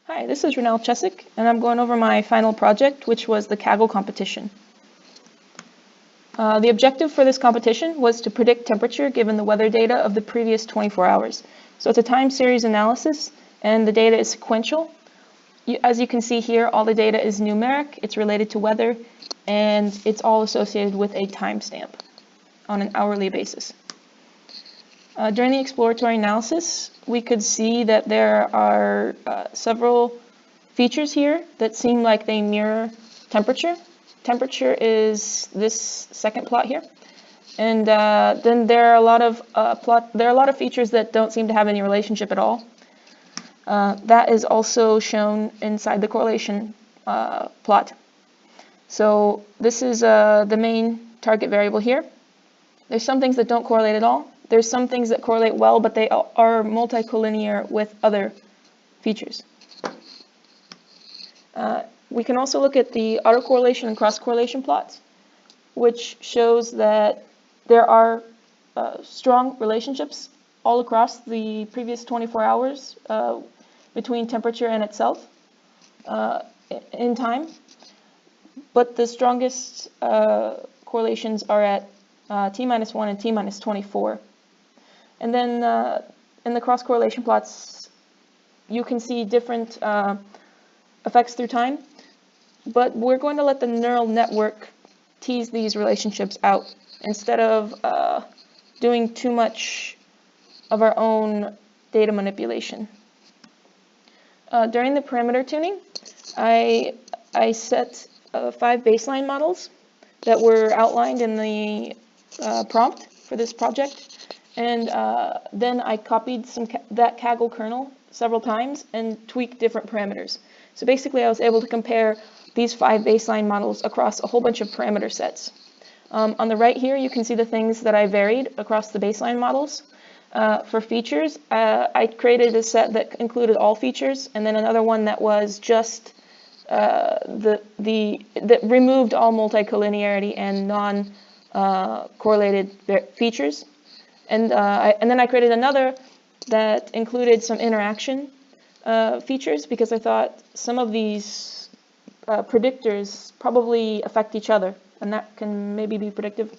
Hi, this is Renel Chesak, and I'm going over my final project, which was the Kaggle competition. The objective for this competition was to predict temperature given the weather data of the previous 24 hours. So it's a time series analysis, and the data is sequential. As you can see here, all the data is numeric, it's related to weather, and it's all associated with a timestamp on an hourly basis. During the exploratory analysis, we could see that there are several features here that seem like they mirror temperature. Temperature is this second plot here, and then there are a lot of features that don't seem to have any relationship at all. That is also shown inside the correlation plot. So this is the main target variable here. There's some things that don't correlate at all. There's some things that correlate well, but they are multicollinear with other features. We can also look at the autocorrelation and cross-correlation plots, which shows that there are strong relationships all across the previous 24 hours between temperature and itself in time. But the strongest correlations are at t-1 and t-24. And then in the cross-correlation plots, you can see different effects through time, but we're going to let the neural network tease these relationships out instead of doing too much of our own data manipulation. During the parameter tuning, I set 5 baseline models that were outlined in the prompt for this project. And then I copied that Kaggle kernel several times and tweaked different parameters. So basically I was able to compare these 5 baseline models across a whole bunch of parameter sets. On the right here you can see the things that I varied across the baseline models. For features, I created a set that included all features, and then another one that was just that removed all multicollinearity and non-correlated features. And then I created another that included some interaction features, because I thought some of these predictors probably affect each other, and that can maybe be predictive.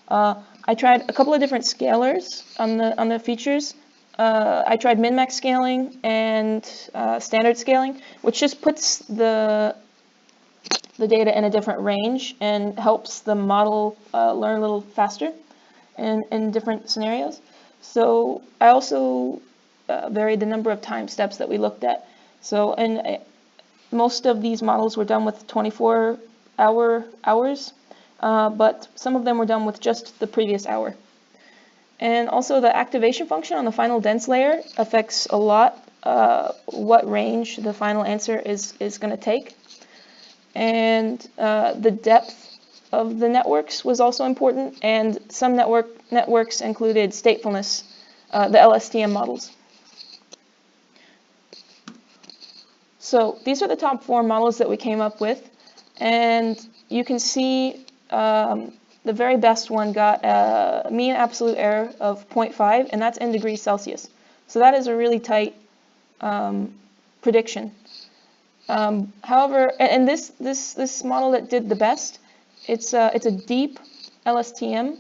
I tried a couple of different scalars on the features. I tried min-max scaling and standard scaling, which just puts the data in a different range and helps the model learn a little faster in different scenarios. So I also varied the number of time steps that we looked at. So most of these models were done with 24 hours, but some of them were done with just the previous hour. And also the activation function on the final dense layer affects a lot what range the final answer is going to take. And the depth of the networks was also important, and some networks included statefulness, the LSTM models. So these are the top 4 models that we came up with, and you can see the very best one got a mean absolute error of 0.5, and that's in degrees Celsius. So that is a really tight prediction. However, and this model that did the best, it's a deep LSTM,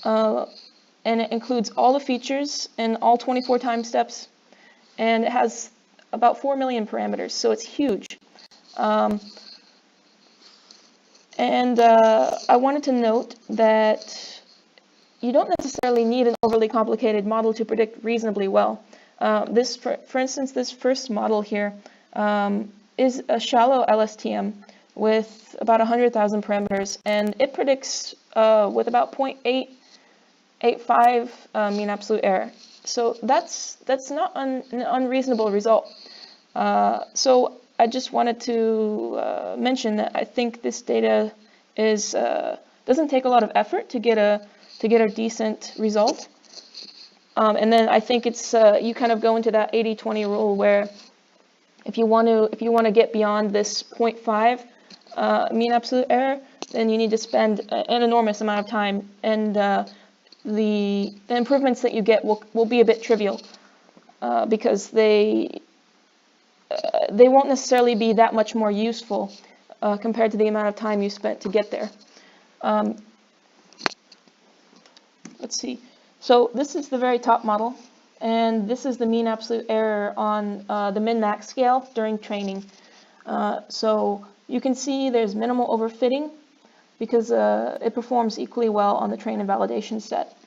and it includes all the features and all 24 time steps, and it has about 4 million parameters, so it's huge. And I wanted to note that you don't necessarily need an overly complicated model to predict reasonably well. For instance, this first model here is a shallow LSTM with about 100,000 parameters, and it predicts with about 0.885 mean absolute error. So that's not an unreasonable result. So I just wanted to mention that I think this data doesn't take a lot of effort to get a decent result. And then I think it's you kind of go into that 80-20 rule, where if you want to get beyond this 0.5 mean absolute error, then you need to spend an enormous amount of time, and the improvements that you get will be a bit trivial because they won't necessarily be that much more useful compared to the amount of time you spent to get there. Let's see. So this is the very top model, and this is the mean absolute error on the min-max scale during training. So you can see there's minimal overfitting because it performs equally well on the train and validation set.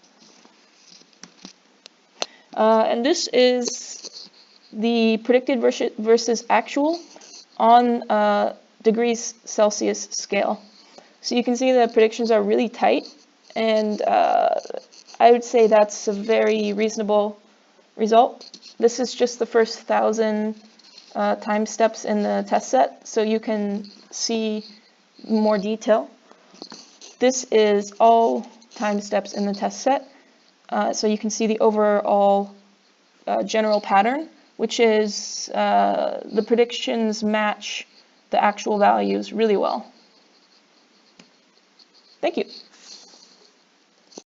And this is the predicted versus actual on degrees Celsius scale. So you can see the predictions are really tight, and I would say that's a very reasonable result. This is just the first 1,000 time steps in the test set, so you can see more detail. This is all time steps in the test set, so you can see the overall general pattern, which is the predictions match the actual values really well. Thank you.